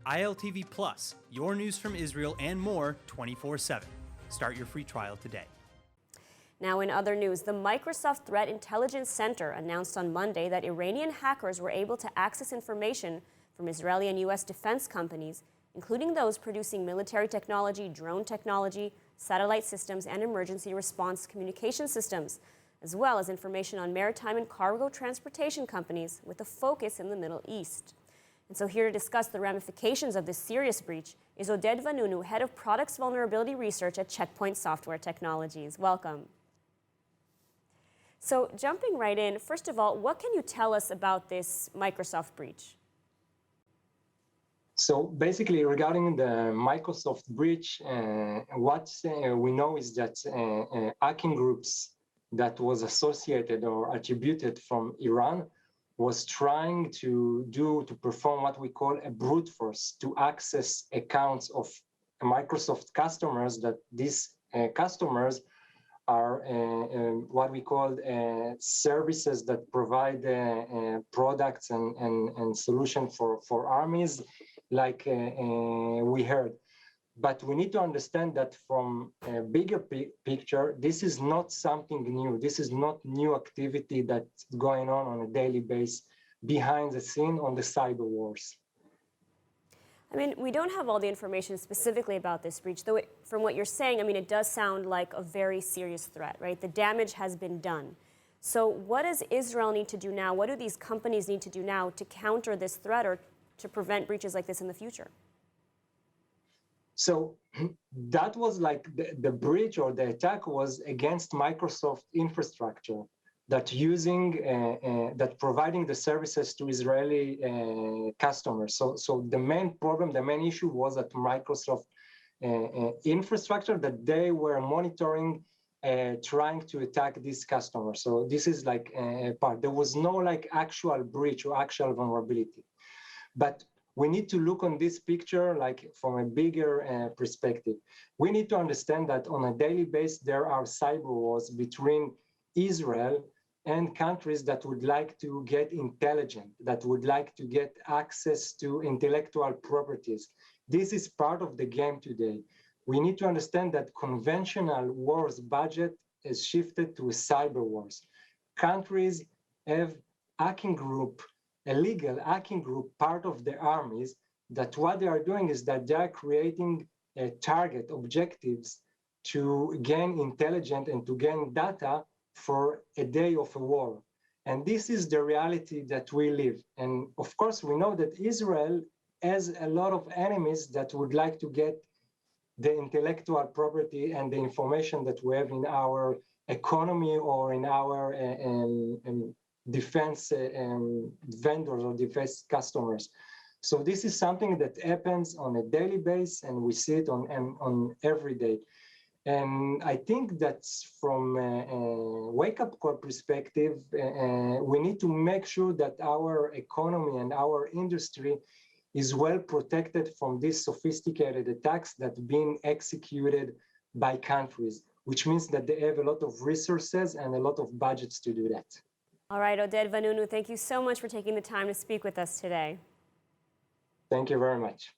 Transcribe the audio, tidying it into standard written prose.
ILTV Plus, your news from Israel and more 24/7. Start your free trial today. Now in other news, the Microsoft Threat Intelligence Center announced on Monday that Iranian hackers were able to access information from Israeli and U.S. defense companies, including those producing military technology, drone technology, satellite systems, and emergency response communication systems, as well as information on maritime and cargo transportation companies with a focus in the Middle East. And so here to discuss the ramifications of this serious breach is Oded Vanunu, Head of Products Vulnerability Research at Checkpoint Software Technologies. Welcome. So jumping right in, first of all, what can you tell us about this Microsoft breach? So basically, regarding the Microsoft breach, what we know is that hacking groups that was associated or attributed from Iran was trying to perform what we call a brute force to access accounts of Microsoft customers, that these customers are what we call services that provide products and solutions for armies, like we heard. But we need to understand that from a bigger picture, this is not something new. This is not new activity that's going on a daily basis behind the scene on the cyber wars. I mean, we don't have all the information specifically about this breach, though from what you're saying, I mean, it does sound like a very serious threat, right? The damage has been done. So what does Israel need to do now? What do these companies need to do now to counter this threat or to prevent breaches like this in the future? So that was like the breach or the attack was against Microsoft infrastructure that that providing the services to Israeli customers. So the main problem, the main issue was that Microsoft infrastructure that they were monitoring, trying to attack these customers. So this is like a part. There was no like actual breach or actual vulnerability, but we need to look on this picture like from a bigger perspective. We need to understand that on a daily basis, there are cyber wars between Israel and countries that would like to get intelligent, that would like to get access to intellectual properties. This is part of the game today. We need to understand that conventional wars budget is shifted to cyber wars. Countries have hacking group, illegal hacking group, part of the armies, that what they are doing is that they are creating target objectives to gain intelligence and to gain data for a day of a war. And this is the reality that we live. And of course, we know that Israel has a lot of enemies that would like to get the intellectual property and the information that we have in our economy or in our defense vendors or defense customers. So this is something that happens on a daily basis, and we see it on every day. And I think that from a wake-up call perspective, we need to make sure that our economy and our industry is well protected from these sophisticated attacks that are being executed by countries, which means that they have a lot of resources and a lot of budgets to do that. All right, Oded Vanunu, thank you so much for taking the time to speak with us today. Thank you very much.